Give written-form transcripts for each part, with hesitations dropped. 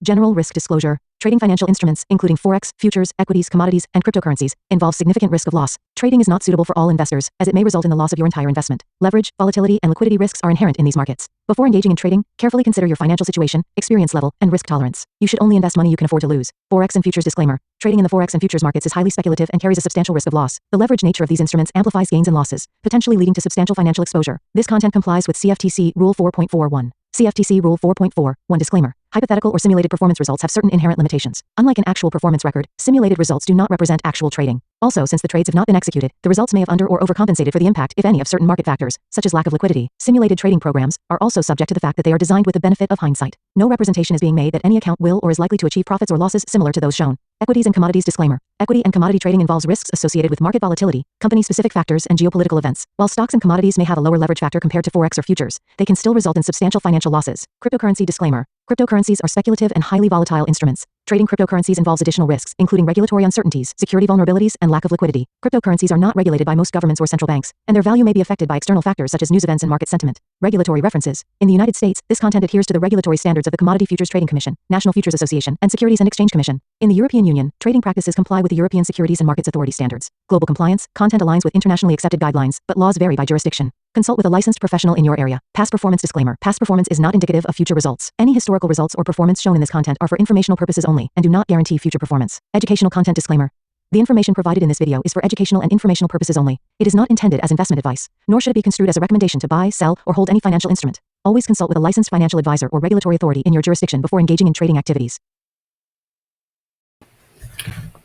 General risk disclosure. Trading financial instruments, including forex, futures, equities, commodities, and cryptocurrencies, involves significant risk of loss. Trading is not suitable for all investors, as it may result in the loss of your entire investment. Leverage, volatility, and liquidity risks are inherent in these markets. Before engaging in trading, carefully consider your financial situation, experience level, and risk tolerance. You should only invest money you can afford to lose. Forex and futures disclaimer. Trading in the forex and futures markets is highly speculative and carries a substantial risk of loss. The leverage nature of these instruments amplifies gains and losses, potentially leading to substantial financial exposure. This content complies with CFTC Rule 4.41. CFTC Rule 4.41 disclaimer. Hypothetical or simulated performance results have certain inherent limitations. Unlike an actual performance record, simulated results do not represent actual trading. Also, since the trades have not been executed, the results may have under or overcompensated for the impact, if any, of certain market factors, such as lack of liquidity. Simulated trading programs are also subject to the fact that they are designed with the benefit of hindsight. No representation is being made that any account will or is likely to achieve profits or losses similar to those shown. Equities and commodities disclaimer. Equity and commodity trading involves risks associated with market volatility, company-specific factors, and geopolitical events. While stocks and commodities may have a lower leverage factor compared to forex or futures, they can still result in substantial financial losses. Cryptocurrency disclaimer. Cryptocurrencies are speculative and highly volatile instruments. Trading cryptocurrencies involves additional risks, including regulatory uncertainties, security vulnerabilities, and lack of liquidity. Cryptocurrencies are not regulated by most governments or central banks, and their value may be affected by external factors such as news events and market sentiment. Regulatory references. In the United States, this content adheres to the regulatory standards of the Commodity Futures Trading Commission, National Futures Association, and Securities and Exchange Commission. In the European Union, trading practices comply with the European Securities and Markets Authority standards. Global compliance, content aligns with internationally accepted guidelines, but laws vary by jurisdiction. Consult with a licensed professional in your area. Past performance disclaimer. Past performance is not indicative of future results. Any historical results or performance shown in this content are for informational purposes only and do not guarantee future performance. Educational content disclaimer. The information provided in this video is for educational and informational purposes only. It is not intended as investment advice, nor should it be construed as a recommendation to buy, sell, or hold any financial instrument. Always consult with a licensed financial advisor or regulatory authority in your jurisdiction before engaging in trading activities.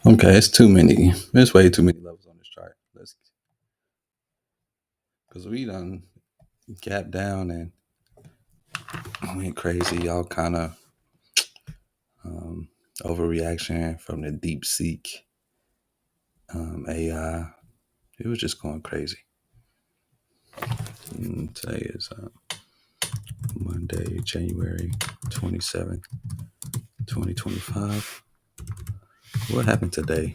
Okay, it's too many. There's way too many levels on this chart. Because we done gapped down and went crazy, all kind of overreaction from the DeepSeek AI. It was just going crazy. And today is Monday, January 27th, 2025. What happened today?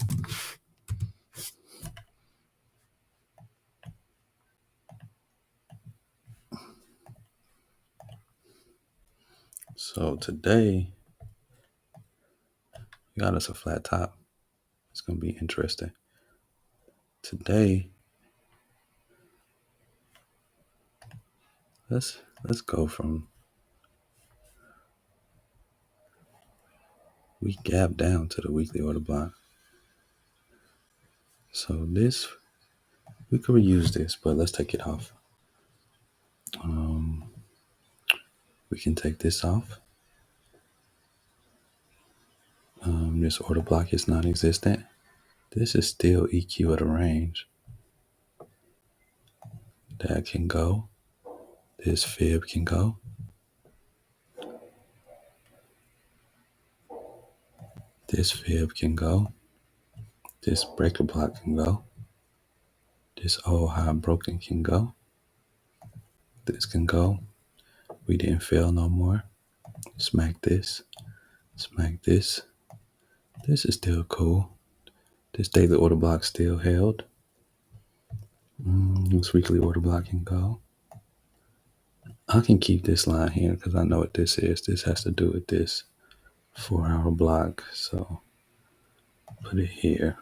So today, we got us a flat top. It's going to be interesting. Today, let's go from, we gap down to the weekly order block. So this, we could reuse this, but let's take it off. We can take this off. This order block is non-existent. This is still EQ at a range. That can go. This fib can go. This fib can go. This breaker block can go. This old high broken can go. This can go. We didn't fail no more. Smack this. Smack this. This is still cool. This daily order block still held. This weekly order block can go. I can keep this line here because I know what this is. This has to do with this 4-hour block. So put it here.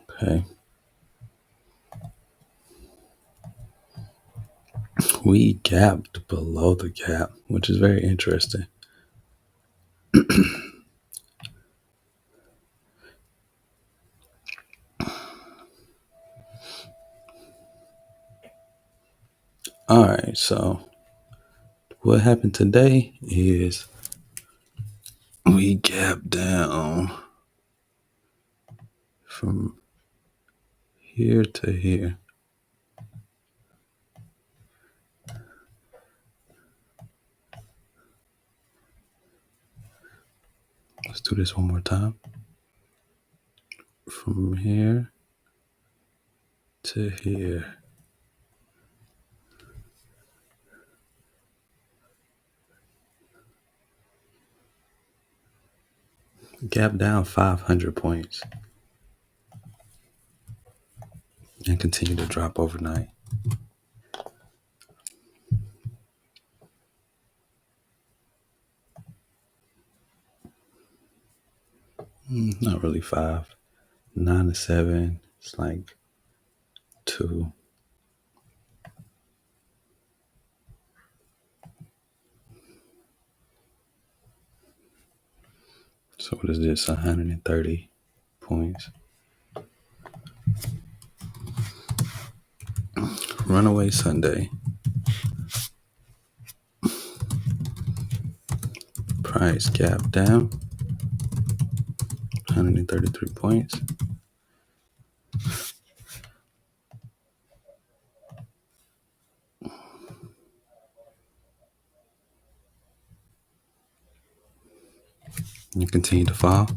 Okay. We gapped below the gap, which is very interesting. All right, so what happened today is we gapped down from here to here. Let's do this one more time. From here to here. Gap down 500 points. And continue to drop overnight. Not really 5. 9 to 7. It's like 2. So what is this? 130 points. Runaway Sunday. Price gap down. 133 points. You continue to fall.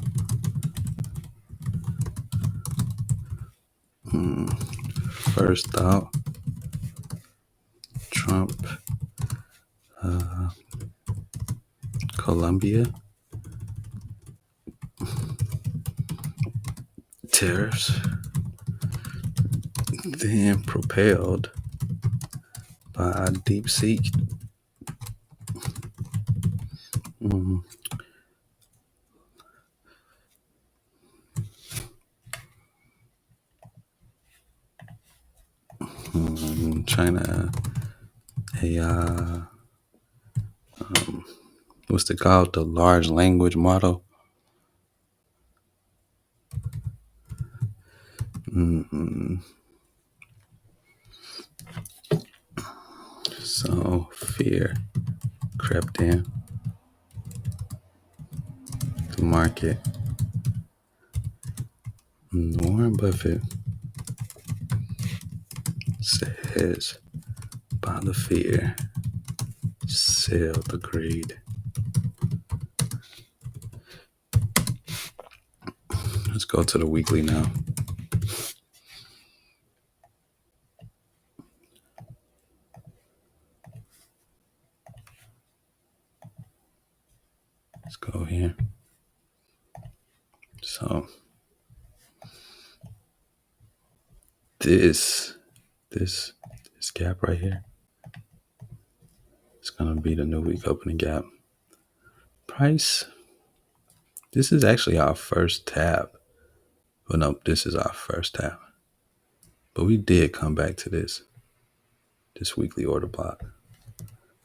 First thought, Trump, Colombia, tariffs, then propelled by DeepSeek. China AI, what's it called? The large language model. So fear crept in the market. Warren Buffett says, buy the fear, sell the greed. Let's go to the weekly now. Let's go here. So this gap right here, it's gonna be the new week opening gap. Price. This is actually our first tab. Well, no, this is our first tab. But we did come back to this weekly order block.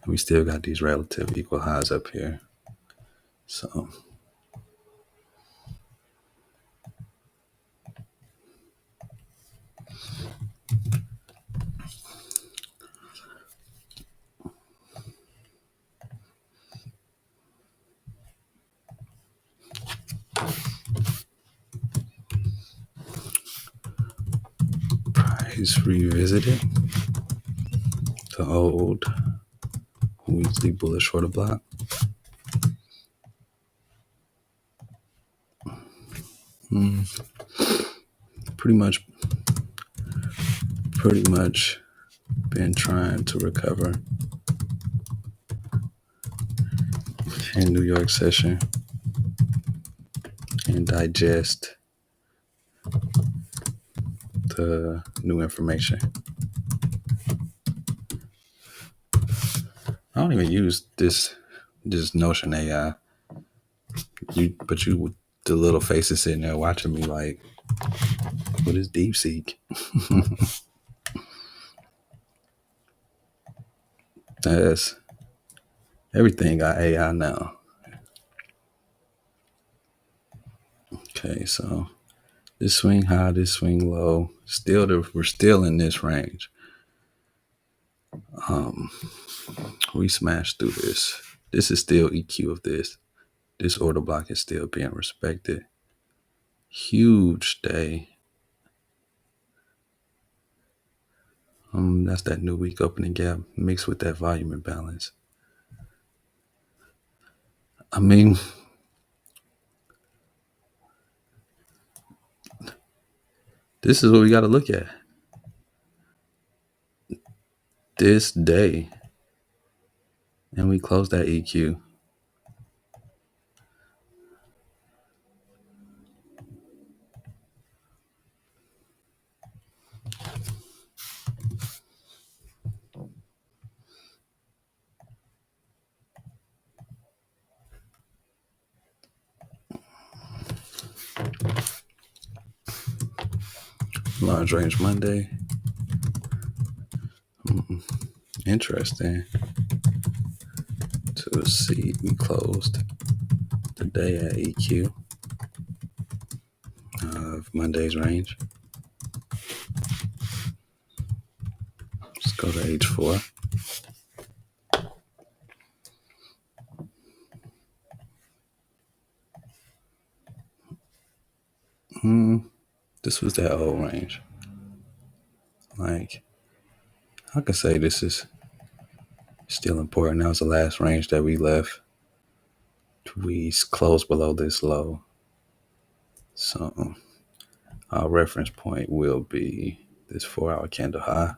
And we still got these relative equal highs up here. So price revisited the old weekly bullish order block. Pretty much been trying to recover in New York session and digest the new information. I don't even use this Notion AI. But you with the little faces sitting there watching me like, what is DeepSeek? That's everything got AI now. Okay, so this swing high, this swing low. We're still in this range. We smashed through this. This is still EQ of this. This order block is still being respected. Huge day. That's that new week opening gap mixed with that volume imbalance. I mean, this is what we got to look at. This day, and we close that EQ. Large range Monday. Interesting to see we closed the day at EQ of Monday's range. Let's go to H4. This was that old range. Like, I could say this is still important. That was the last range that we left. We closed below this low. So our reference point will be this 4-hour candle high.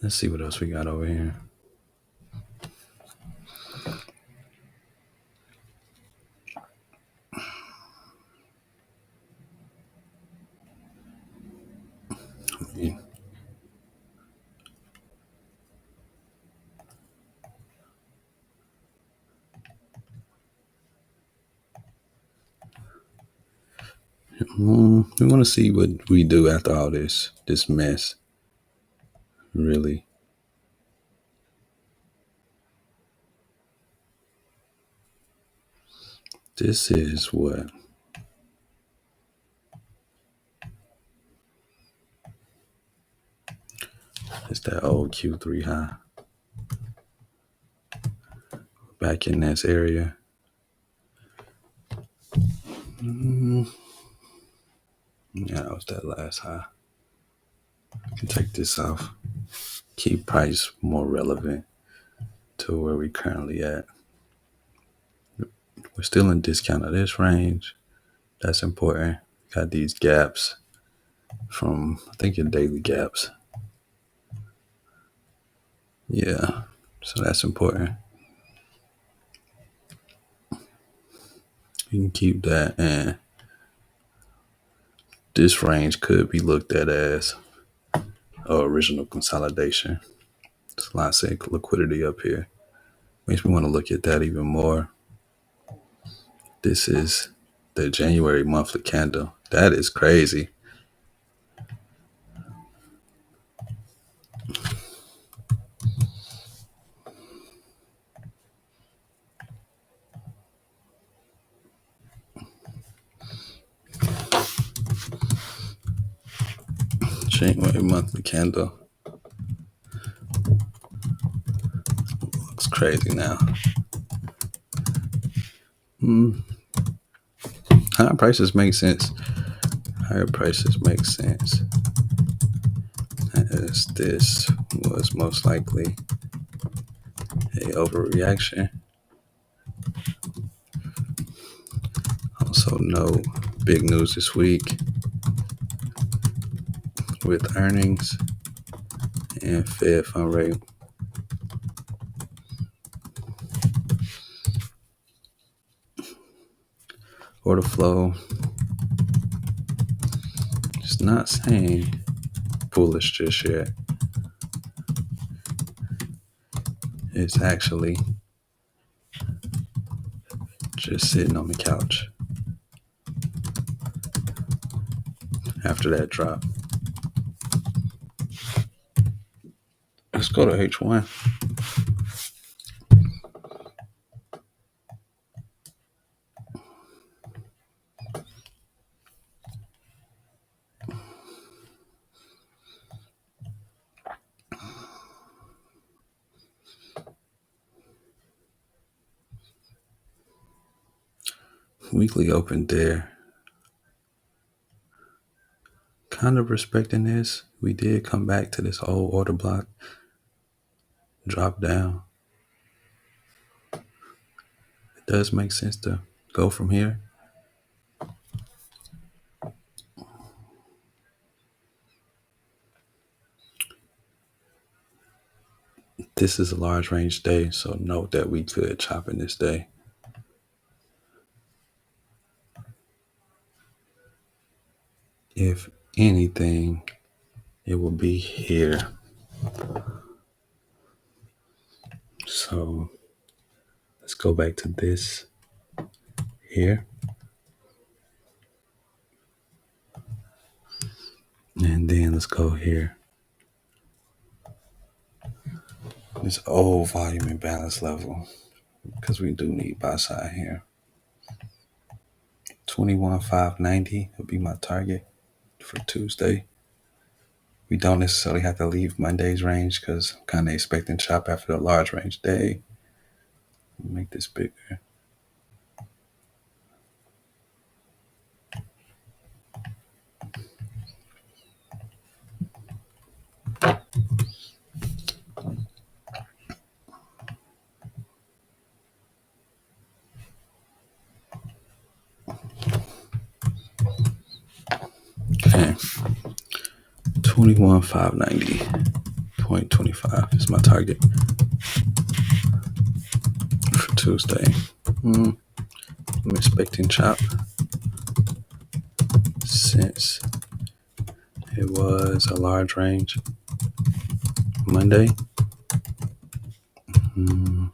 Let's see what else we got over here. We want to see what we do after all this mess. Really. This is what? It's that old Q3 high. Back in this area. Yeah, that was that last high. I can take this off. Keep price more relevant to where we currently at. We're still in discount of this range. That's important. Got these gaps from, I think, your daily gaps. Yeah, so that's important. You can keep that, and this range could be looked at as original consolidation. There's a lot of liquidity up here. Makes me want to look at that even more. This is the January monthly candle. That is crazy. January monthly candle. Looks crazy now. Higher prices make sense. Higher prices make sense. As this was most likely a overreaction. Also, no big news this week with earnings and Fed fund rate. Order flow is not saying bullish just yet. It's actually just sitting on the couch after that drop. Let's go to H1. Weekly open there. Kind of respecting this. We did come back to this old order block. Drop down. It does make sense to go from here. This is a large range day, so note that we could chop in this day. If anything, it will be here. So let's go back to this here. And then let's go here. This old volume and balance level, because we do need buy side here. 21,590 would be my target for Tuesday. We don't necessarily have to leave Monday's range because I'm kind of expecting chop after the large range day. Make this bigger. Okay. 21,590.25 is my target for Tuesday. I'm expecting chop since it was a large range Monday. I'm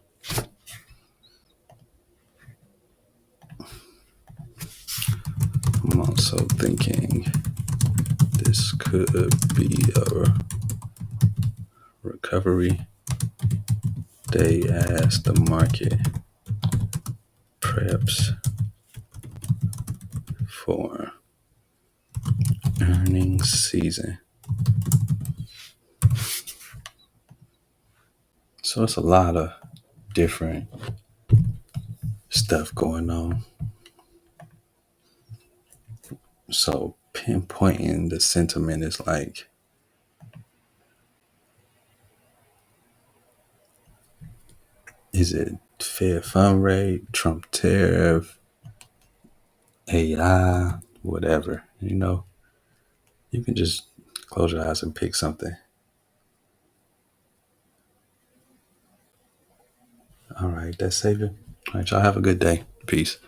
also thinking this could be a recovery day as the market preps for earnings season. So it's a lot of different stuff going on. So pinpointing the sentiment is like, is it Fed fund rate, Trump tariff, AI, whatever, you can just close your eyes and pick something. All right, that's Savior. All right, y'all have a good day. Peace.